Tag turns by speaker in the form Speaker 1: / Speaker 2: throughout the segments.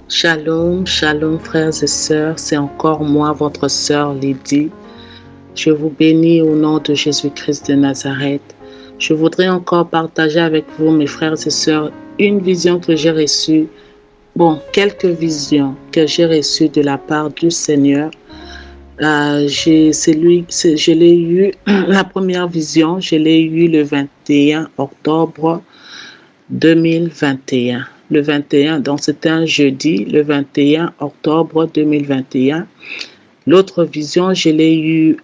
Speaker 1: Shalom, shalom frères et sœurs, c'est encore moi, votre sœur Lydie. Je vous bénis au nom de Jésus-Christ de Nazareth. Je voudrais encore partager avec vous, mes frères et sœurs, une vision que j'ai reçue. Quelques visions que j'ai reçues de la part du Seigneur. Je l'ai eu, la première vision, je l'ai eu le 21 octobre 2021. Le 21, donc c'était un jeudi, le 21 octobre 2021. L'autre vision, je l'ai eue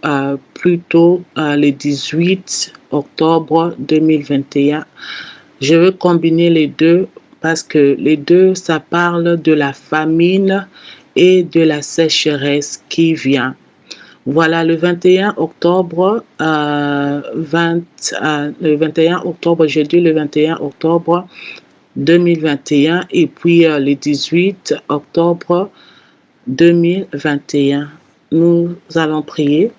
Speaker 1: plutôt le 18 octobre 2021. Je veux combiner les deux parce que les deux, ça parle de la famine et de la sécheresse qui vient. Voilà, le 21 octobre, jeudi le 21 octobre 2021 et puis le 18 octobre 2021. Nous allons prier.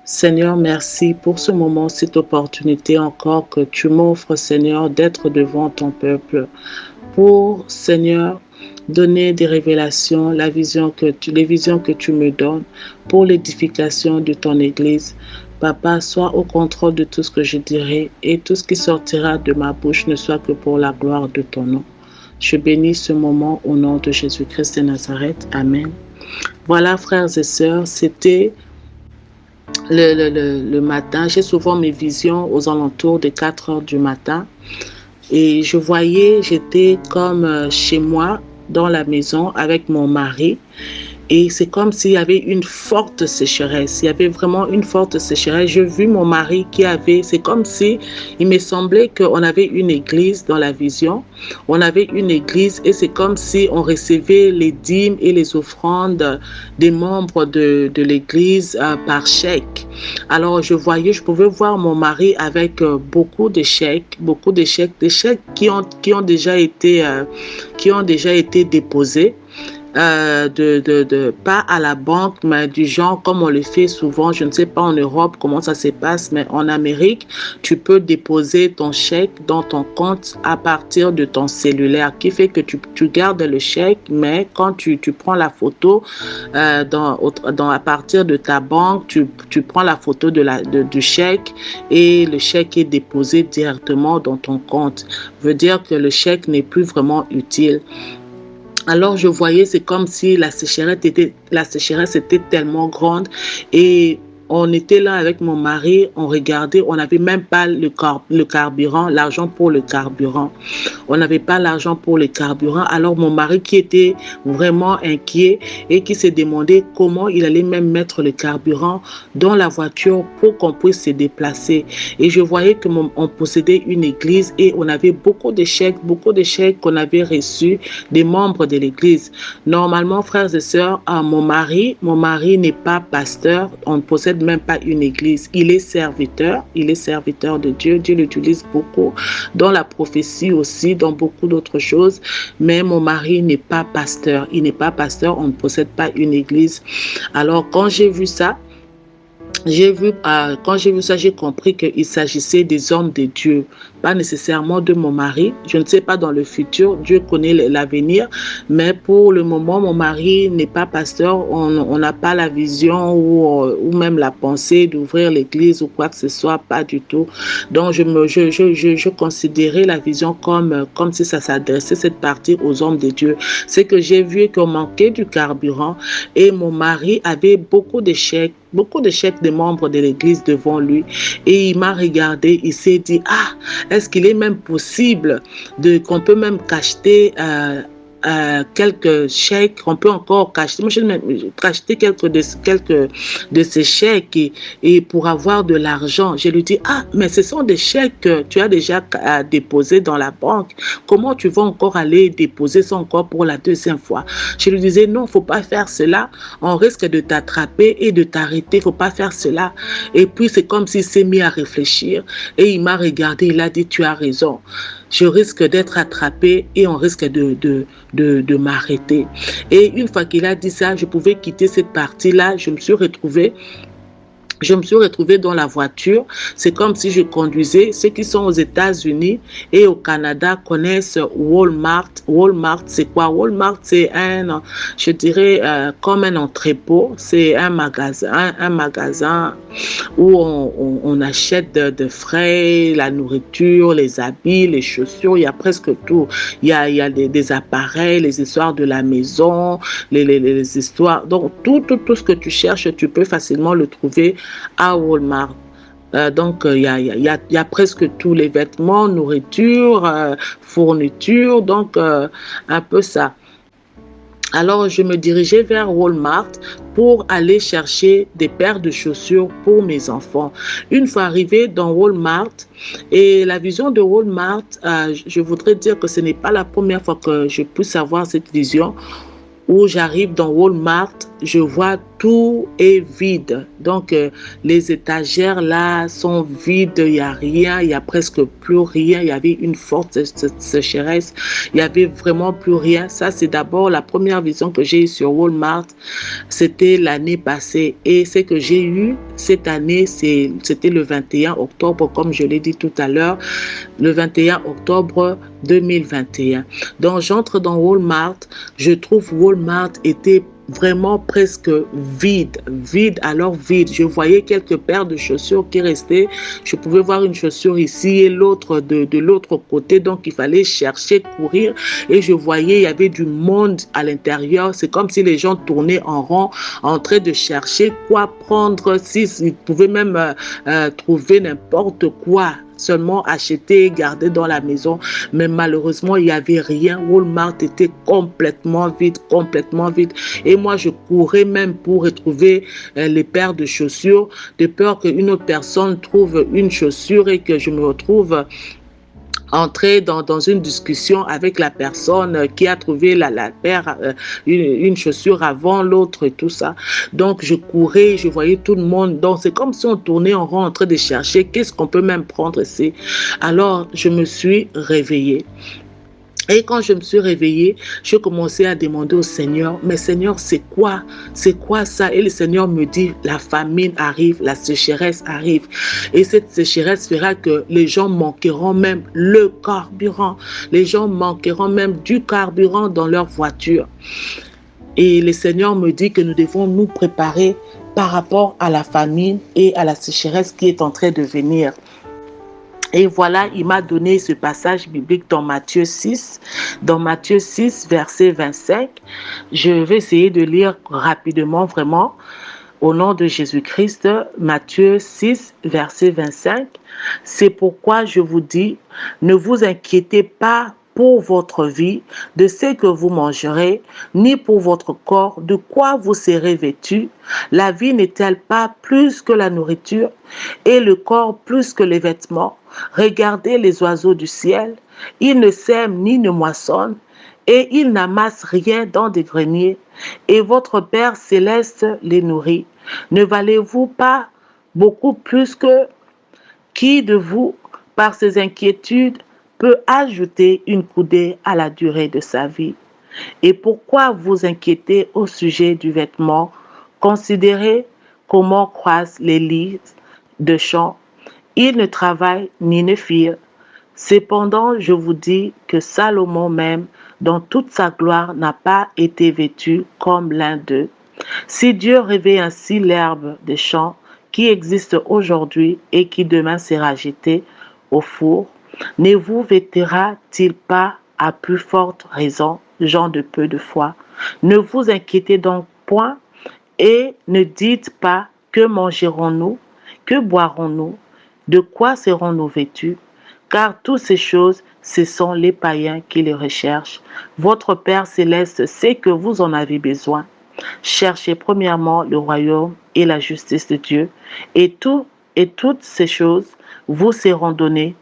Speaker 1: Seigneur, merci pour ce moment, cette opportunité encore que tu m'offres, Seigneur, d'être devant ton peuple. Pour, Seigneur, donner des révélations, les visions que tu me donnes pour l'édification de ton Église. Papa, sois au contrôle de tout ce que je dirai et tout ce qui sortira de ma bouche ne soit que pour la gloire de ton nom. Je bénis ce moment au nom de Jésus-Christ de Nazareth. Amen. Voilà, frères et sœurs, c'était le matin. J'ai souvent mes visions aux alentours de 4 heures du matin. Et j'étais comme chez moi, dans la maison, avec mon mari. Et c'est comme s'il y avait une forte sécheresse. Il y avait vraiment une forte sécheresse. J'ai vu mon mari c'est comme si il me semblait qu'on avait une église dans la vision. On avait une église et c'est comme si on recevait les dîmes et les offrandes des membres de l'église par chèque. Alors je pouvais voir mon mari avec beaucoup de chèques, des chèques qui ont déjà été déposés. Pas à la banque, mais du genre comme on le fait souvent, je ne sais pas en Europe comment ça se passe, mais en Amérique, tu peux déposer ton chèque dans ton compte à partir de ton cellulaire, qui fait que tu gardes le chèque, mais quand tu prends la photo à partir de ta banque, tu prends la photo du chèque et le chèque est déposé directement dans ton compte. Veut dire que le chèque n'est plus vraiment utile. Alors je voyais, c'est comme si la sécheresse était tellement grande et on était là avec mon mari, on regardait, on n'avait même pas le carburant, l'argent pour le carburant. On n'avait pas l'argent pour le carburant. Alors mon mari qui était vraiment inquiet et qui se demandait comment il allait même mettre le carburant dans la voiture pour qu'on puisse se déplacer. Et je voyais que on possédait une église et on avait beaucoup de chèques qu'on avait reçus des membres de l'église. Normalement, frères et sœurs, mon mari n'est pas pasteur, on ne possède même pas une église. Il est serviteur de Dieu. Dieu l'utilise beaucoup dans la prophétie aussi, dans beaucoup d'autres choses. Mais mon mari n'est pas pasteur. Il n'est pas pasteur, on ne possède pas une église. Alors, quand j'ai vu ça, j'ai compris qu'il s'agissait des hommes de Dieu, pas nécessairement de mon mari. Je ne sais pas dans le futur, Dieu connaît l'avenir, mais pour le moment, mon mari n'est pas pasteur. On n'a pas la vision ou même la pensée d'ouvrir l'église ou quoi que ce soit, pas du tout. Donc, je considérais la vision comme si ça s'adressait cette partie aux hommes de Dieu. C'est que j'ai vu qu'on manquait du carburant et mon mari avait beaucoup de chèques des membres de l'église devant lui et il m'a regardé, il s'est dit est-ce qu'il est même possible qu'on peut même cacheter quelques chèques, on peut encore cacheter. Moi, j'ai même cacheté quelques de ces chèques et pour avoir de l'argent. Je lui dis, mais ce sont des chèques que tu as déjà déposés dans la banque. Comment tu vas encore aller déposer ça encore pour la deuxième fois? Je lui disais, non, faut pas faire cela. On risque de t'attraper et de t'arrêter. Faut pas faire cela. Et puis, c'est comme s'il s'est mis à réfléchir et il m'a regardé. Il a dit, tu as raison. Je risque d'être attrapé et on risque de m'arrêter. Et une fois qu'il a dit ça, je pouvais quitter cette partie-là. Je me suis retrouvée Je me suis retrouvée dans la voiture. C'est comme si je conduisais. Ceux qui sont aux États-Unis et au Canada connaissent Walmart. Walmart, c'est quoi? Walmart, c'est je dirais, comme un entrepôt. C'est un magasin où on achète de frais, la nourriture, les habits, les chaussures. Il y a presque tout. Il y a des appareils, les histoires de la maison, les histoires. Donc, tout ce que tu cherches, tu peux facilement le trouver à Walmart. Donc, il y a presque tous les vêtements, nourriture, fourniture, donc un peu ça. Alors, je me dirigeais vers Walmart pour aller chercher des paires de chaussures pour mes enfants. Une fois arrivé dans Walmart, et la vision de Walmart, je voudrais dire que ce n'est pas la première fois que je puisse avoir cette vision où j'arrive dans Walmart, je vois tout est vide. Donc, les étagères là sont vides, il n'y a rien, il n'y a presque plus rien. Il y avait une forte sécheresse, il n'y avait vraiment plus rien. Ça, c'est d'abord la première vision que j'ai eue sur Walmart. C'était l'année passée. Et ce que j'ai eu cette année, c'était le 21 octobre, comme je l'ai dit tout à l'heure, le 21 octobre 2021. Donc, j'entre dans Walmart, je trouve Walmart était vraiment presque vide, alors vide. Je voyais quelques paires de chaussures qui restaient. Je pouvais voir une chaussure ici et l'autre de l'autre côté. Donc, il fallait chercher, courir. Et je voyais, il y avait du monde à l'intérieur. C'est comme si les gens tournaient en rond en train de chercher quoi prendre. S'ils pouvaient même trouver n'importe quoi. Seulement acheter et garder dans la maison. Mais malheureusement, il n'y avait rien. Walmart était complètement vide, complètement vide. Et moi, je courais même pour retrouver les paires de chaussures, de peur qu'une autre personne trouve une chaussure et que je me retrouve entrer dans une discussion avec la personne qui a trouvé la paire, une chaussure avant l'autre et tout ça. Donc, je courais, je voyais tout le monde. Donc, c'est comme si on tournait en rond en train de chercher qu'est-ce qu'on peut même prendre ici. Alors, je me suis réveillée. Et quand je me suis réveillée, je commençais à demander au Seigneur, mais Seigneur, c'est quoi? C'est quoi ça? Et le Seigneur me dit, la famine arrive, la sécheresse arrive. Et cette sécheresse fera que les gens manqueront même le carburant. Les gens manqueront même du carburant dans leur voiture. Et le Seigneur me dit que nous devons nous préparer par rapport à la famine et à la sécheresse qui est en train de venir. Et voilà, il m'a donné ce passage biblique dans Matthieu 6. Dans Matthieu 6, verset 25. Je vais essayer de lire rapidement, vraiment, au nom de Jésus-Christ. Matthieu 6, verset 25. C'est pourquoi je vous dis, ne vous inquiétez pas pour votre vie, de ce que vous mangerez, ni pour votre corps, de quoi vous serez vêtus. La vie n'est-elle pas plus que la nourriture, et le corps plus que les vêtements? Regardez les oiseaux du ciel, ils ne sèment ni ne moissonnent, et ils n'amassent rien dans des greniers, et votre Père céleste les nourrit. Ne valez-vous pas beaucoup plus que qui de vous, par ses inquiétudes, peut ajouter une coudée à la durée de sa vie? Et pourquoi vous inquiétez au sujet du vêtement? Considérez comment croissent les lys de champs. Ils ne travaillent ni ne filent. Cependant, je vous dis que Salomon même, dans toute sa gloire, n'a pas été vêtu comme l'un d'eux. Si Dieu revêt ainsi l'herbe des champs qui existe aujourd'hui et qui demain sera jetée au four, ne vous vêtira-t-il pas à plus forte raison, gens de peu de foi? Ne vous inquiétez donc point et ne dites pas que mangerons-nous, que boirons-nous, de quoi serons-nous vêtus? Car toutes ces choses, ce sont les païens qui les recherchent. Votre Père céleste sait que vous en avez besoin. Cherchez premièrement le royaume et la justice de Dieu, et toutes ces choses vous seront données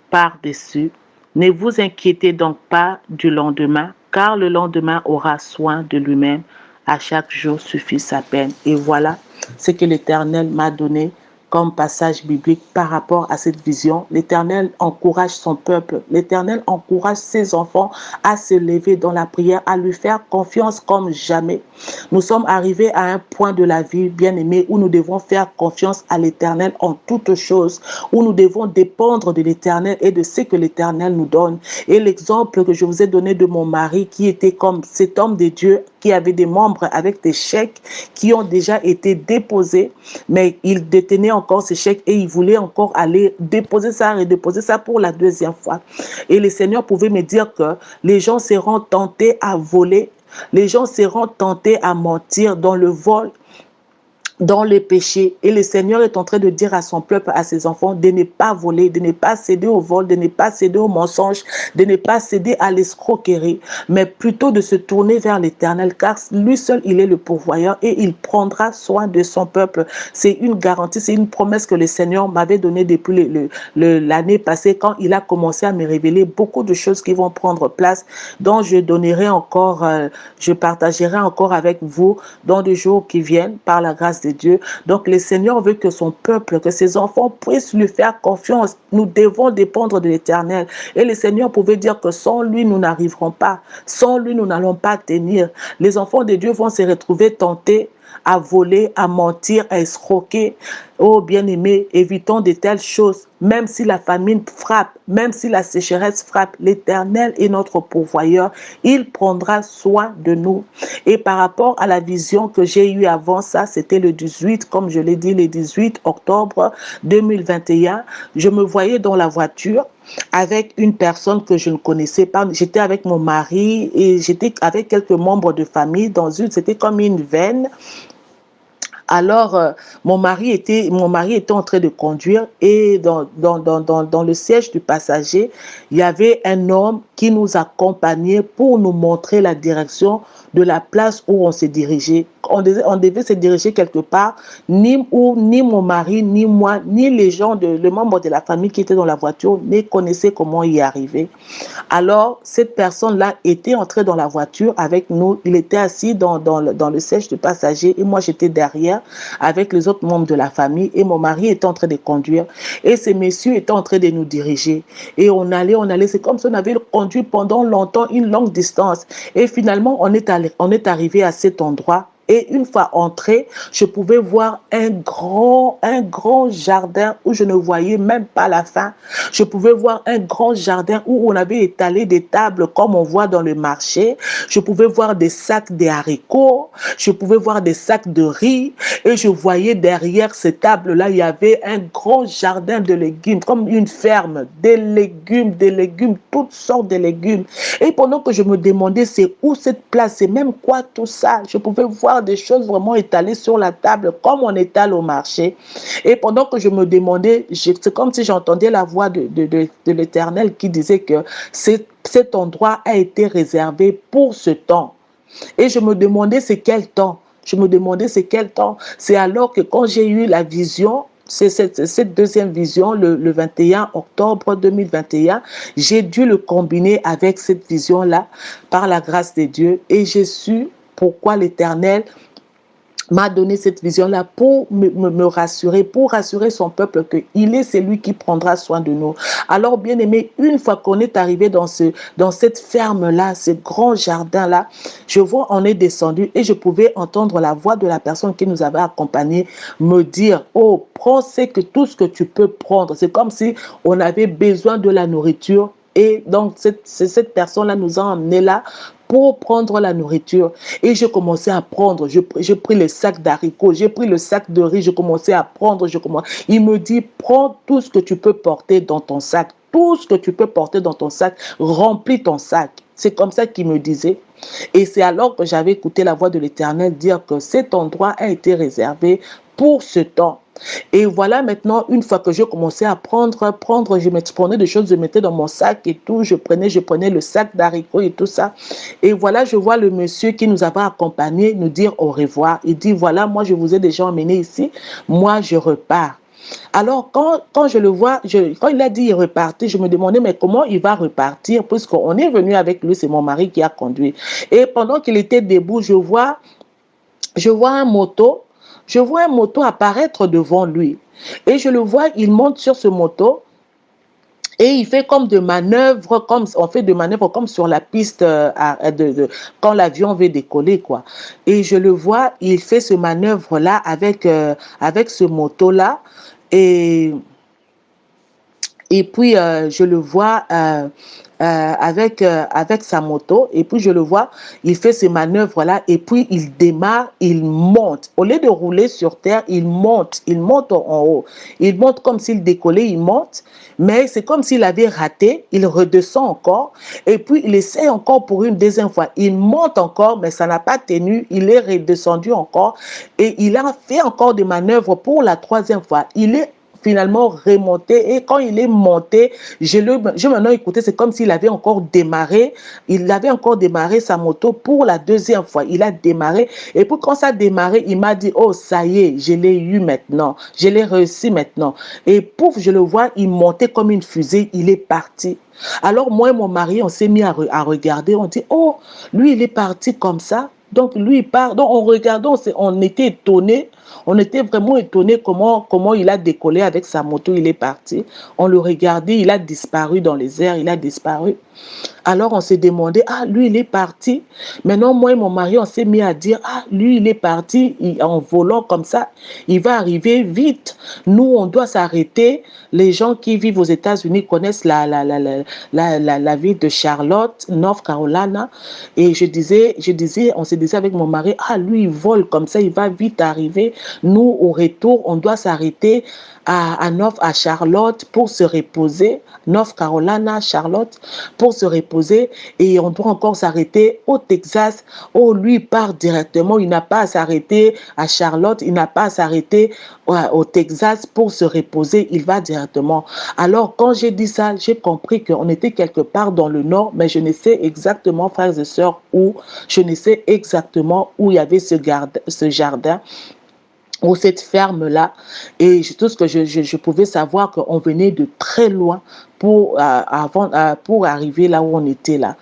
Speaker 1: par-dessus. Ne vous inquiétez donc pas du lendemain, car le lendemain aura soin de lui-même. À chaque jour suffit sa peine. Et voilà ce que l'Éternel m'a donné comme passage biblique par rapport à cette vision. L'Éternel encourage son peuple. L'Éternel encourage ses enfants à se lever dans la prière, à lui faire confiance comme jamais. Nous sommes arrivés à un point de la vie, bien-aimés, où nous devons faire confiance à l'Éternel en toutes choses, où nous devons dépendre de l'Éternel et de ce que l'Éternel nous donne. Et l'exemple que je vous ai donné de mon mari, qui était comme cet homme de Dieu, qui avait des membres avec des chèques qui ont déjà été déposés, mais il détenait encore ces chèques et il voulait encore aller déposer ça, redéposer ça pour la deuxième fois. Et le Seigneur pouvait me dire que les gens seront tentés à voler, les gens seront tentés à mentir dans le vol, dans les péchés. Et le Seigneur est en train de dire à son peuple, à ses enfants, de ne pas voler, de ne pas céder au vol, de ne pas céder au mensonge, de ne pas céder à l'escroquerie, mais plutôt de se tourner vers l'Éternel, car lui seul, il est le pourvoyeur et il prendra soin de son peuple. C'est une garantie, c'est une promesse que le Seigneur m'avait donnée depuis l'année passée, quand il a commencé à me révéler beaucoup de choses qui vont prendre place, dont je donnerai encore, je partagerai encore avec vous dans les jours qui viennent, par la grâce de Dieu. Donc le Seigneur veut que son peuple, que ses enfants puissent lui faire confiance. Nous devons dépendre de l'Éternel. Et le Seigneur pouvait dire que sans lui, nous n'arriverons pas. Sans lui, nous n'allons pas tenir. Les enfants de Dieu vont se retrouver tentés à voler, à mentir, à escroquer. Oh bien-aimés, évitons de telles choses. Même si la famine frappe, même si la sécheresse frappe, l'Éternel est notre pourvoyeur. Il prendra soin de nous. Et par rapport à la vision que j'ai eue avant ça, c'était le 18, comme je l'ai dit, le 18 octobre 2021, je me voyais dans la voiture avec une personne que je ne connaissais pas. J'étais avec mon mari et j'étais avec quelques membres de famille dans c'était comme une veine. Alors, mon mari était en train de conduire et dans le siège du passager, il y avait un homme qui nous accompagnait pour nous montrer la direction de la place où on se dirigeait. On devait se diriger quelque part, ni mon mari, ni moi, ni les membres de la famille qui étaient dans la voiture ne connaissaient comment y arriver. Alors, cette personne-là était entrée dans la voiture avec nous. Il était assis dans le siège du passager et moi, j'étais derrière avec les autres membres de la famille et mon mari était en train de conduire. Et ces messieurs étaient en train de nous diriger. Et on allait. C'est comme si on avait conduit pendant longtemps, une longue distance. Et finalement, on est arrivé à cet endroit. Et une fois entré, je pouvais voir un grand jardin où je ne voyais même pas la fin. Je pouvais voir un grand jardin où on avait étalé des tables comme on voit dans le marché. Je pouvais voir des sacs de haricots. Je pouvais voir des sacs de riz. Et je voyais derrière ces tables-là, il y avait un grand jardin de légumes, comme une ferme, des légumes, toutes sortes de légumes. Et pendant que je me demandais c'est où cette place, c'est même quoi tout ça, je pouvais voir des choses vraiment étalées sur la table comme on étale au marché. Et pendant que je me demandais, c'est comme si j'entendais la voix de l'Éternel qui disait que cet endroit a été réservé pour ce temps. Et je me demandais c'est quel temps. C'est alors que quand j'ai eu la vision, c'est cette deuxième vision, le 21 octobre 2021, j'ai dû le combiner avec cette vision-là par la grâce de Dieu et j'ai su pourquoi l'Éternel m'a donné cette vision-là pour me rassurer, pour rassurer son peuple qu'il est celui qui prendra soin de nous. Alors, bien aimé, une fois qu'on est arrivé dans cette ferme-là, ce grand jardin-là, je vois, on est descendu et je pouvais entendre la voix de la personne qui nous avait accompagnés me dire, oh, prends tout ce que tu peux prendre. C'est comme si on avait besoin de la nourriture. Et donc, cette personne-là nous a emmenés là pour prendre la nourriture. Et j'ai commencé à prendre. J'ai pris le sac d'haricots, j'ai pris le sac de riz, j'ai commencé à prendre. Il me dit, prends tout ce que tu peux porter dans ton sac. Tout ce que tu peux porter dans ton sac, remplis ton sac. C'est comme ça qu'il me disait. Et c'est alors que j'avais écouté la voix de l'Éternel dire que cet endroit a été réservé pour ce temps. Et voilà maintenant, une fois que j'ai commencé à prendre, je me prenais des choses, je mettais dans mon sac et tout, je prenais le sac d'haricots et tout ça. Et voilà, je vois le monsieur qui nous avait accompagnés nous dire au revoir. Il dit, voilà, moi je vous ai déjà emmené ici, moi je repars. Alors, quand je le vois, quand il a dit il repartit, je me demandais, mais comment il va repartir, puisqu'on est venu avec lui, c'est mon mari qui a conduit. Et pendant qu'il était debout, je vois un moto je vois un moto apparaître devant lui. Et je le vois, il monte sur ce moto et il fait comme de manœuvres, comme on fait de manœuvres comme sur la piste quand l'avion veut décoller, quoi. Et je le vois, il fait ce manœuvre-là avec ce moto-là. Et et puis, je le vois avec sa moto. Et puis, je le vois, il fait ces manœuvres-là. Et puis, il démarre, il monte. Au lieu de rouler sur terre, il monte en haut. Il monte comme s'il décollait, il monte. Mais c'est comme s'il avait raté. Il redescend encore. Et puis, il essaie encore pour une deuxième fois. Il monte encore, mais ça n'a pas tenu. Il est redescendu encore. Et il a fait encore des manœuvres pour la troisième fois. Il est finalement remonté, et quand il est monté, je maintenant écouté, c'est comme s'il avait encore démarré, sa moto pour la deuxième fois. Il a démarré, et puis quand ça a démarré, il m'a dit, oh ça y est, je l'ai eu maintenant, je l'ai réussi maintenant. Et pouf, je le vois, il montait comme une fusée, il est parti. Alors moi et mon mari, on s'est mis à regarder, on dit, oh, lui il est parti comme ça. Donc lui il part, donc on regardait, on était étonnés. On était vraiment étonnés comment il a décollé avec sa moto, il est parti. On le regardait, il a disparu dans les airs, il a disparu. Alors on s'est demandé, ah, lui, il est parti. Maintenant, moi et mon mari, on s'est mis à dire, ah, lui, il est parti en volant comme ça. Il va arriver vite. Nous, on doit s'arrêter. Les gens qui vivent aux États-Unis connaissent la ville de Charlotte, North Carolina. Et on se disait avec mon mari, ah, lui, il vole comme ça, il va vite arriver. Nous, au retour, on doit s'arrêter à Charlotte pour se reposer. North Carolina, Charlotte, pour se reposer, et on doit encore s'arrêter au Texas. Oh, lui il part directement, il n'a pas à s'arrêter à Charlotte, il n'a pas à s'arrêter au Texas pour se reposer, il va directement. Alors quand j'ai dit ça, j'ai compris qu'on était quelque part dans le nord, mais je ne sais exactement, frères et sœurs, où, je ne sais exactement où il y avait ce jardin ou cette ferme-là. Et tout ce que je pouvais savoir, qu'on venait de très loin pour arriver là où on était là.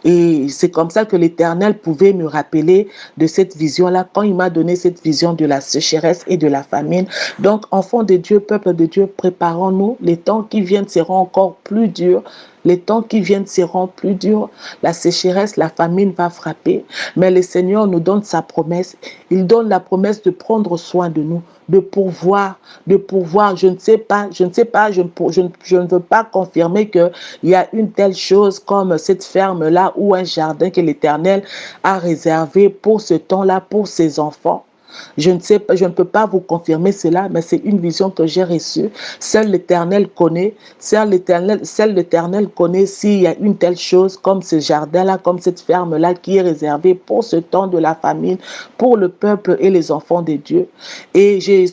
Speaker 1: Et c'est comme ça que l'Éternel pouvait me rappeler de cette vision-là, quand il m'a donné cette vision de la sécheresse et de la famine. Donc, enfants de Dieu, peuple de Dieu, préparons-nous. Les temps qui viennent seront encore plus durs. Les temps qui viennent seront plus durs. La sécheresse, la famine va frapper. Mais le Seigneur nous donne sa promesse. Il donne la promesse de prendre soin de nous, de pourvoir. Je ne sais pas, je ne veux pas confirmer qu'il y a une telle chose comme cette ferme-là ou un jardin que l'Éternel a réservé pour ce temps-là, pour ses enfants. Je ne sais pas, je ne peux pas vous confirmer cela, mais c'est une vision que j'ai reçue. Seul l'Éternel connaît. Seul l'Éternel connaît s'il y a une telle chose comme ce jardin-là, comme cette ferme-là qui est réservée pour ce temps de la famine, pour le peuple et les enfants de Dieu. Et je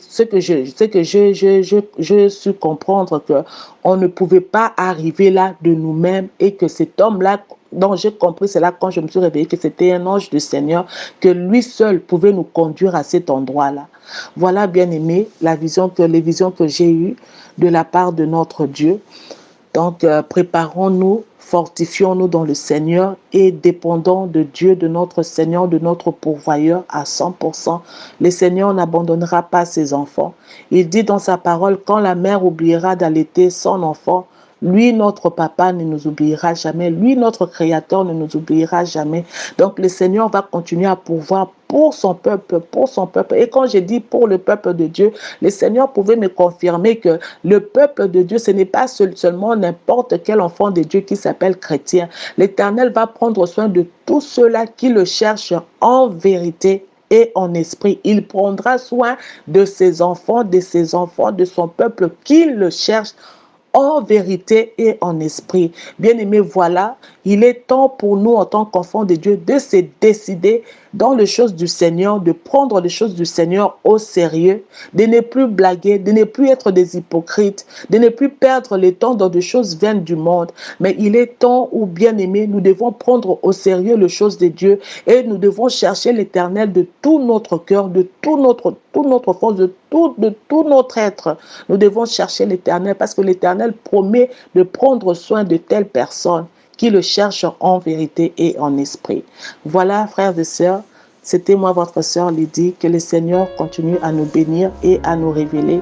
Speaker 1: suis comprendre que on ne pouvait pas arriver là de nous-mêmes, et que cet homme-là, donc j'ai compris cela quand je me suis réveillée, que c'était un ange du Seigneur, que lui seul pouvait nous conduire à cet endroit-là. Voilà, bien aimé, les visions que j'ai eues de la part de notre Dieu. Donc, préparons-nous, fortifions-nous dans le Seigneur et dépendons de Dieu, de notre Seigneur, de notre pourvoyeur à 100%. Le Seigneur n'abandonnera pas ses enfants. Il dit dans sa parole, quand la mère oubliera d'allaiter son enfant, lui, notre papa, ne nous oubliera jamais. Lui, notre créateur, ne nous oubliera jamais. Donc, le Seigneur va continuer à pourvoir pour son peuple, pour son peuple. Et quand j'ai dit pour le peuple de Dieu, le Seigneur pouvait me confirmer que le peuple de Dieu, ce n'est pas seulement n'importe quel enfant de Dieu qui s'appelle chrétien. L'Éternel va prendre soin de tous ceux-là qui le cherchent en vérité et en esprit. Il prendra soin de ses enfants, de son peuple qui le cherche en vérité et en esprit. Bien-aimés, voilà, il est temps pour nous en tant qu'enfants de Dieu de se décider dans les choses du Seigneur, de prendre les choses du Seigneur au sérieux, de ne plus blaguer, de ne plus être des hypocrites, de ne plus perdre le temps dans des choses vaines du monde. Mais il est temps où, bien-aimés, nous devons prendre au sérieux les choses de Dieu, et nous devons chercher l'Éternel de tout notre cœur, de toute notre force, de tout notre être. Nous devons chercher l'Éternel, parce que l'Éternel promet de prendre soin de telles personnes qui le cherchent en vérité et en esprit. Voilà, frères et sœurs, C'était moi, votre sœur Lydie. Que le Seigneur continue à nous bénir et à nous révéler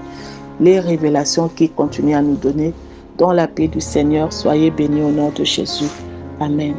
Speaker 1: les révélations qu'il continue à nous donner. Dans la paix du Seigneur, soyez bénis au nom de Jésus. Amen.